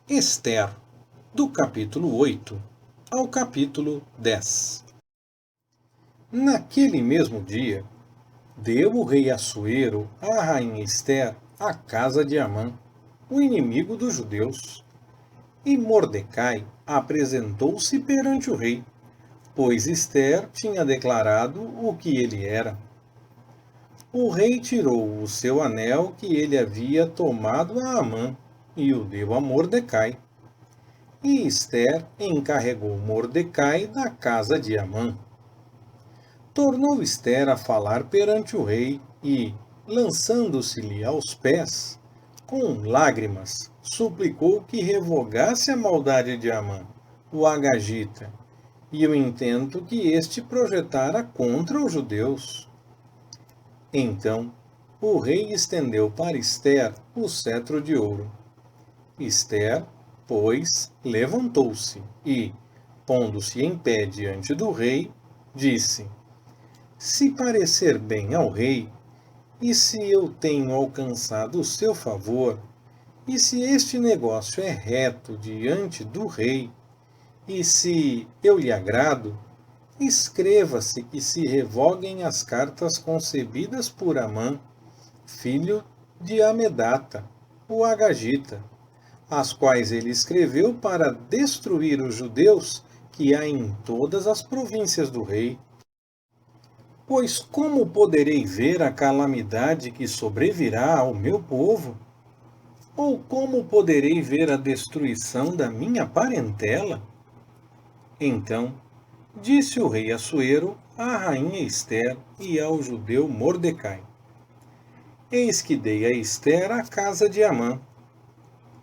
Ester, do capítulo 8 ao capítulo 10. Naquele mesmo dia, deu o rei Assuero à rainha Ester a casa de Amã, o inimigo dos judeus. E Mordecai apresentou-se perante o rei, pois Ester tinha declarado o que ele era. O rei tirou o seu anel que ele havia tomado a Amã e o deu a Mordecai. E Ester encarregou Mordecai da casa de Amã. Tornou Ester a falar perante o rei e, lançando-se-lhe aos pés, com lágrimas, suplicou que revogasse a maldade de Amã, o agagita, e o intento que este projetara contra os judeus. Então, o rei estendeu para Ester o cetro de ouro. Ester, pois, levantou-se e, pondo-se em pé diante do rei, disse: Se parecer bem ao rei, e se eu tenho alcançado o seu favor, e se este negócio é reto diante do rei, e se eu lhe agrado, escreva-se que se revoguem as cartas concebidas por Amã, filho de Amedata, o agagita, as quais ele escreveu para destruir os judeus que há em todas as províncias do rei. Pois como poderei ver a calamidade que sobrevirá ao meu povo? Ou como poderei ver a destruição da minha parentela? Então, disse o rei Assuero à rainha Ester e ao judeu Mordecai: Eis que dei a Ester a casa de Amã,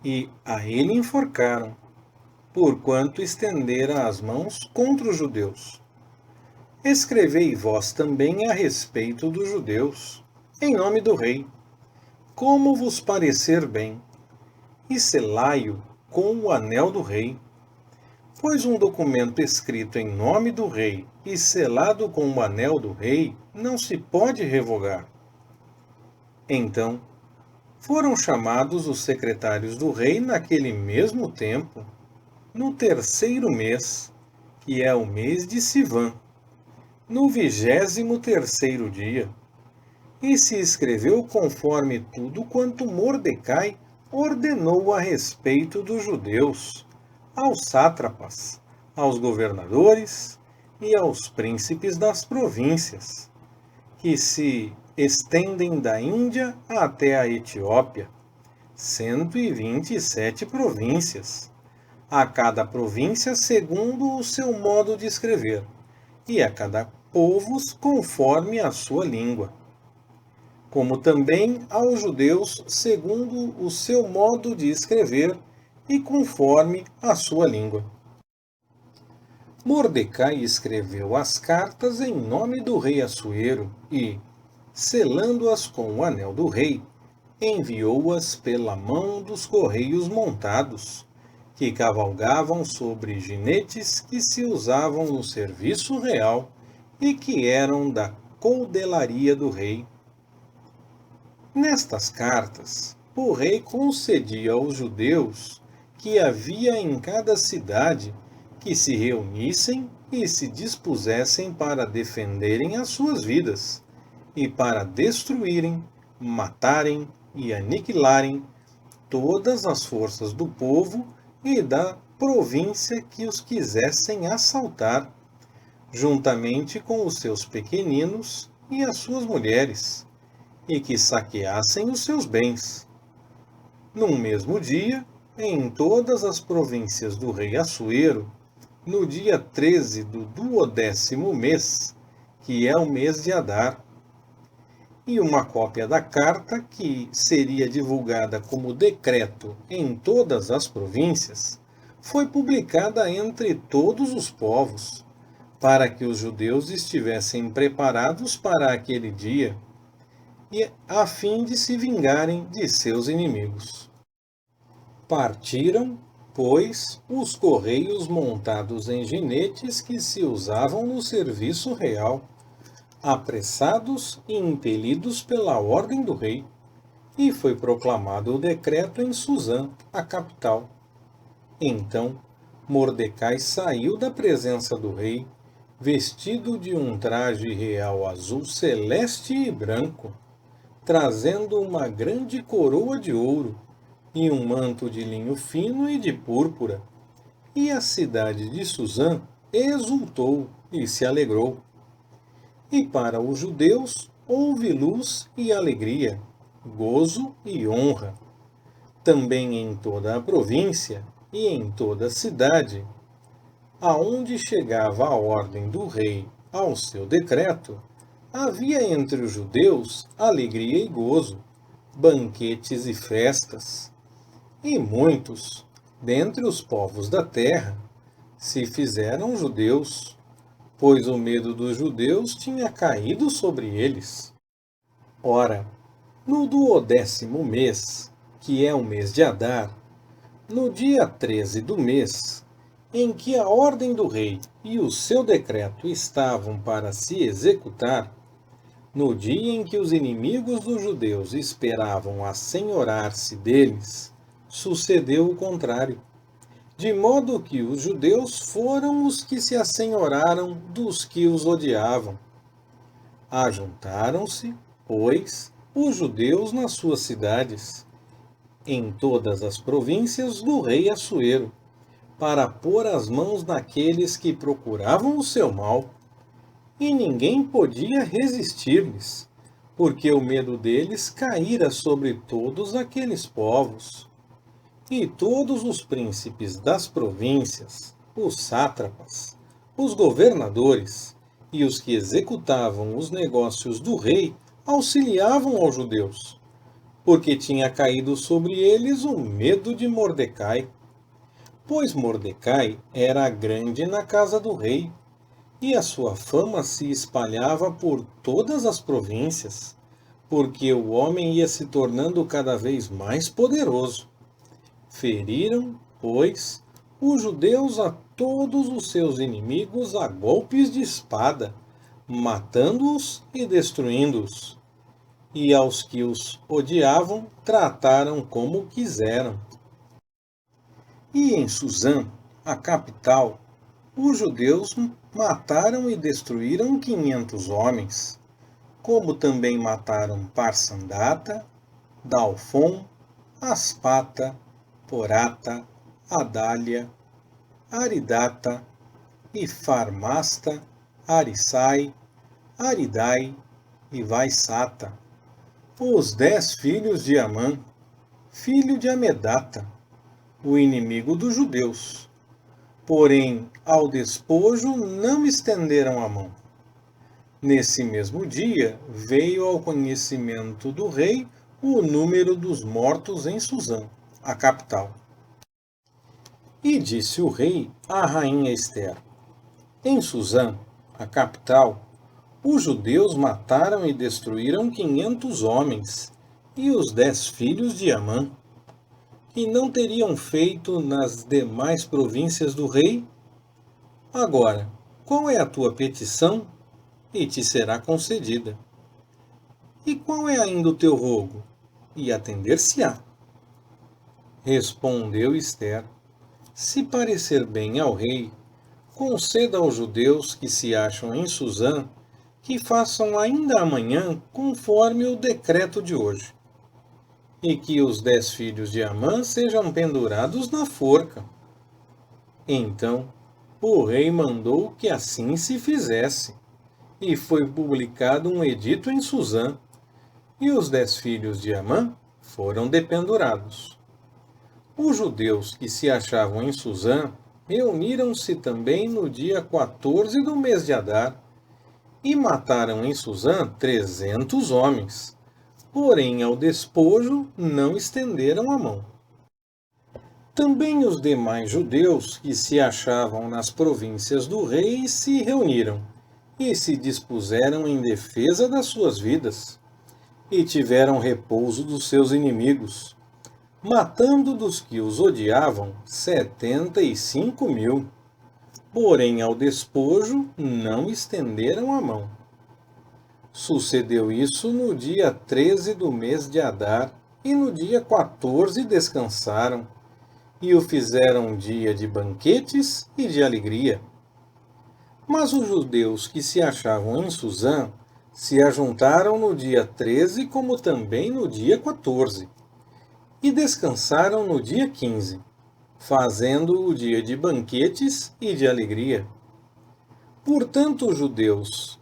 e a ele enforcaram, porquanto estendera as mãos contra os judeus. Escrevei vós também a respeito dos judeus, em nome do rei, como vos parecer bem, e selai-o com o anel do rei. Pois um documento escrito em nome do rei e selado com o anel do rei não se pode revogar. Então, foram chamados os secretários do rei naquele mesmo tempo, no terceiro mês, que é o mês de Sivã, no 23º dia, e se escreveu conforme tudo quanto Mordecai ordenou a respeito dos judeus, aos sátrapas, aos governadores e aos príncipes das províncias, que se estendem da Índia até a Etiópia, 127 províncias, a cada província segundo o seu modo de escrever, e a cada povo conforme a sua língua, como também aos judeus segundo o seu modo de escrever e conforme a sua língua. Mordecai escreveu as cartas em nome do rei Assuero e, selando-as com o anel do rei, enviou-as pela mão dos correios montados, que cavalgavam sobre jinetes que se usavam no serviço real e que eram da coudelaria do rei. Nestas cartas, o rei concedia aos judeus que havia em cada cidade que se reunissem e se dispusessem para defenderem as suas vidas e para destruírem, matarem e aniquilarem todas as forças do povo e da província que os quisessem assaltar, juntamente com os seus pequeninos e as suas mulheres, e que saqueassem os seus bens. Num mesmo dia, em todas as províncias do rei Assuero, no dia 13 do 12º mês, que é o mês de Adar. E uma cópia da carta, que seria divulgada como decreto em todas as províncias, foi publicada entre todos os povos, para que os judeus estivessem preparados para aquele dia, e a fim de se vingarem de seus inimigos. Partiram, pois, os correios montados em jinetes que se usavam no serviço real, apressados e impelidos pela ordem do rei, e foi proclamado o decreto em Suzã, a capital. Então Mordecai saiu da presença do rei, vestido de um traje real azul celeste e branco, trazendo uma grande coroa de ouro e um manto de linho fino e de púrpura. E a cidade de Susã exultou e se alegrou. E para os judeus houve luz e alegria, gozo e honra. Também em toda a província e em toda a cidade, aonde chegava a ordem do rei ao seu decreto, havia entre os judeus alegria e gozo, banquetes e festas. E muitos, dentre os povos da terra, se fizeram judeus, pois o medo dos judeus tinha caído sobre eles. Ora, no 12º mês, que é o mês de Adar, no dia 13 do mês, em que a ordem do rei e o seu decreto estavam para se executar, no dia em que os inimigos dos judeus esperavam assenhorar-se deles, sucedeu o contrário, de modo que os judeus foram os que se assenhoraram dos que os odiavam. Ajuntaram-se, pois, os judeus nas suas cidades, em todas as províncias do rei Assuero, para pôr as mãos naqueles que procuravam o seu mal. E ninguém podia resistir-lhes, porque o medo deles caíra sobre todos aqueles povos. E todos os príncipes das províncias, os sátrapas, os governadores e os que executavam os negócios do rei auxiliavam aos judeus, porque tinha caído sobre eles o medo de Mordecai. Pois Mordecai era grande na casa do rei, e a sua fama se espalhava por todas as províncias, porque o homem ia se tornando cada vez mais poderoso. Feriram, pois, os judeus a todos os seus inimigos a golpes de espada, matando-os e destruindo-os. E aos que os odiavam, trataram como quiseram. E em Susã, a capital, os judeus mataram e destruíram 500 homens, como também mataram Parsandata, Dalfon, Aspata, Porata, Adália, Aridata, e Farmasta, Arisai, Aridai e Vaisata, os 10 filhos de Amã, filho de Amedata, o inimigo dos judeus. Porém, ao despojo não estenderam a mão. Nesse mesmo dia, veio ao conhecimento do rei o número dos mortos em Susã, a capital. E disse o rei à rainha Ester: Em Susã, a capital, os judeus mataram e destruíram 500 homens, e os 10 filhos de Amã. E não teriam feito nas demais províncias do rei? Agora, qual é a tua petição? E te será concedida. E qual é ainda o teu rogo? E atender-se-á. Respondeu Ester: Se parecer bem ao rei, conceda aos judeus que se acham em Susã que façam ainda amanhã conforme o decreto de hoje, e que os 10 filhos de Amã sejam pendurados na forca. Então o rei mandou que assim se fizesse, e foi publicado um edito em Susã, e os 10 filhos de Amã foram dependurados. Os judeus que se achavam em Susã reuniram-se também no dia 14 do mês de Adar, e mataram em Susã 300 homens, porém ao despojo não estenderam a mão. Também os demais judeus que se achavam nas províncias do rei se reuniram, e se dispuseram em defesa das suas vidas, e tiveram repouso dos seus inimigos, matando dos que os odiavam 75.000, porém ao despojo não estenderam a mão. Sucedeu isso no dia 13 do mês de Adar, e no dia 14 descansaram, e o fizeram dia de banquetes e de alegria. Mas os judeus que se achavam em Susã se ajuntaram no dia 13, como também no dia 14, e descansaram no dia 15, fazendo o dia de banquetes e de alegria. Portanto, os judeus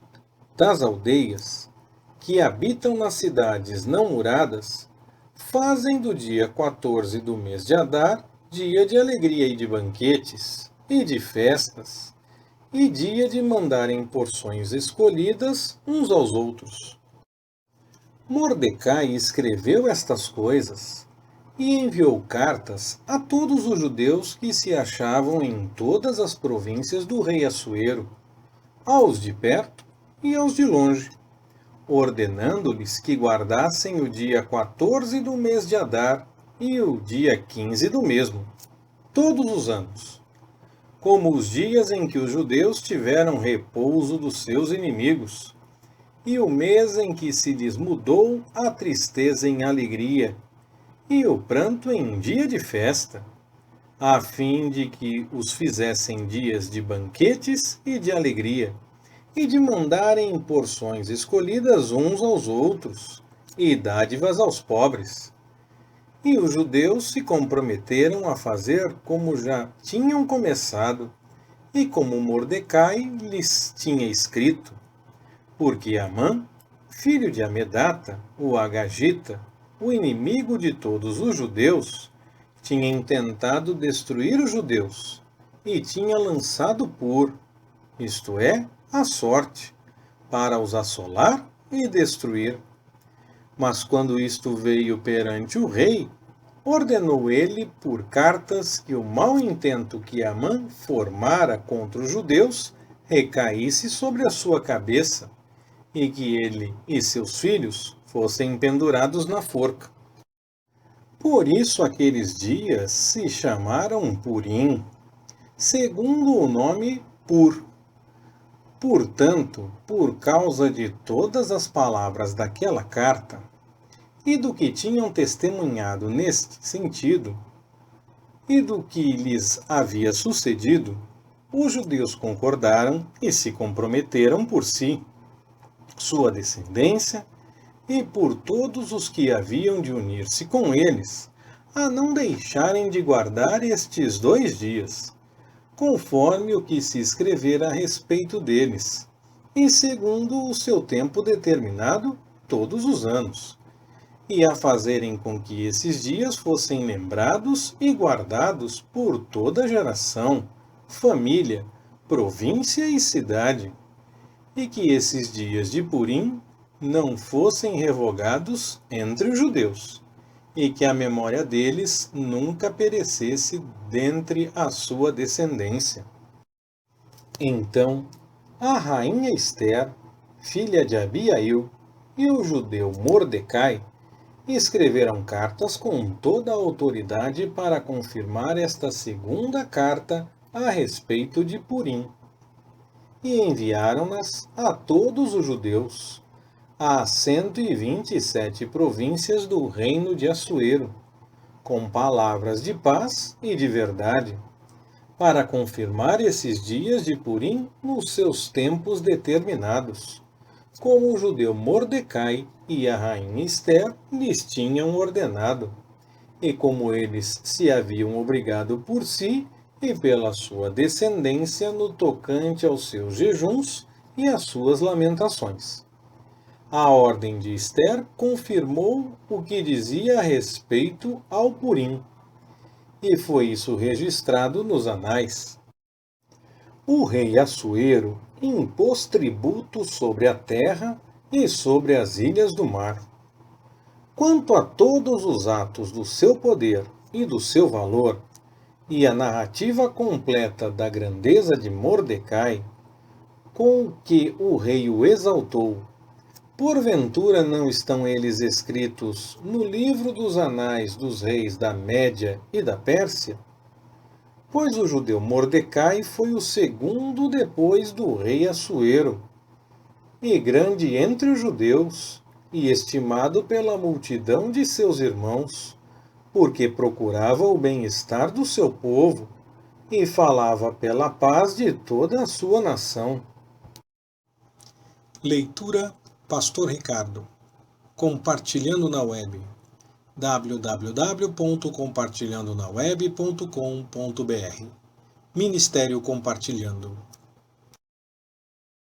das aldeias, que habitam nas cidades não muradas, fazem do dia 14 do mês de Adar dia de alegria e de banquetes, e de festas, e dia de mandarem porções escolhidas uns aos outros. Mordecai escreveu estas coisas e enviou cartas a todos os judeus que se achavam em todas as províncias do rei Assuero, aos de perto e aos de longe, ordenando-lhes que guardassem o dia 14 do mês de Adar e o dia 15 do mesmo, todos os anos, como os dias em que os judeus tiveram repouso dos seus inimigos, e o mês em que se lhes mudou a tristeza em alegria, e o pranto em dia de festa, a fim de que os fizessem dias de banquetes e de alegria, e de mandarem porções escolhidas uns aos outros, e dádivas aos pobres. E os judeus se comprometeram a fazer como já tinham começado, e como Mordecai lhes tinha escrito, porque Amã, filho de Amedata, o Agagita, o inimigo de todos os judeus, tinha intentado destruir os judeus, e tinha lançado isto é, a sorte, para os assolar e destruir. Mas quando isto veio perante o rei, ordenou ele por cartas que o mau intento que Amã formara contra os judeus recaísse sobre a sua cabeça, e que ele e seus filhos fossem pendurados na forca. Por isso aqueles dias se chamaram Purim, segundo o nome Pur. Portanto, por causa de todas as palavras daquela carta, e do que tinham testemunhado neste sentido, e do que lhes havia sucedido, os judeus concordaram e se comprometeram por si, sua descendência, e por todos os que haviam de unir-se com eles, a não deixarem de guardar estes 2 dias, conforme o que se escrevera a respeito deles, e segundo o seu tempo determinado todos os anos, e a fazerem com que esses dias fossem lembrados e guardados por toda geração, família, província e cidade, e que esses dias de Purim não fossem revogados entre os judeus, e que a memória deles nunca perecesse dentre a sua descendência. Então, a rainha Ester, filha de Abiail, e o judeu Mordecai escreveram cartas com toda a autoridade para confirmar esta segunda carta a respeito de Purim, e enviaram-nas a todos os judeus, a 127 províncias do reino de Assuero, com palavras de paz e de verdade, para confirmar esses dias de Purim nos seus tempos determinados, como o judeu Mordecai e a rainha Ester lhes tinham ordenado, e como eles se haviam obrigado por si e pela sua descendência no tocante aos seus jejuns e às suas lamentações. A ordem de Ester confirmou o que dizia a respeito ao Purim, e foi isso registrado nos anais. O rei Assuero impôs tributo sobre a terra e sobre as ilhas do mar. Quanto a todos os atos do seu poder e do seu valor, e a narrativa completa da grandeza de Mordecai, com que o rei o exaltou, porventura não estão eles escritos no livro dos anais dos reis da Média e da Pérsia? Pois o judeu Mordecai foi o segundo depois do rei Assuero, e grande entre os judeus, e estimado pela multidão de seus irmãos, porque procurava o bem-estar do seu povo e falava pela paz de toda a sua nação. Leitura Pastor Ricardo. Compartilhando na web. www.compartilhandonaweb.com.br Ministério Compartilhando.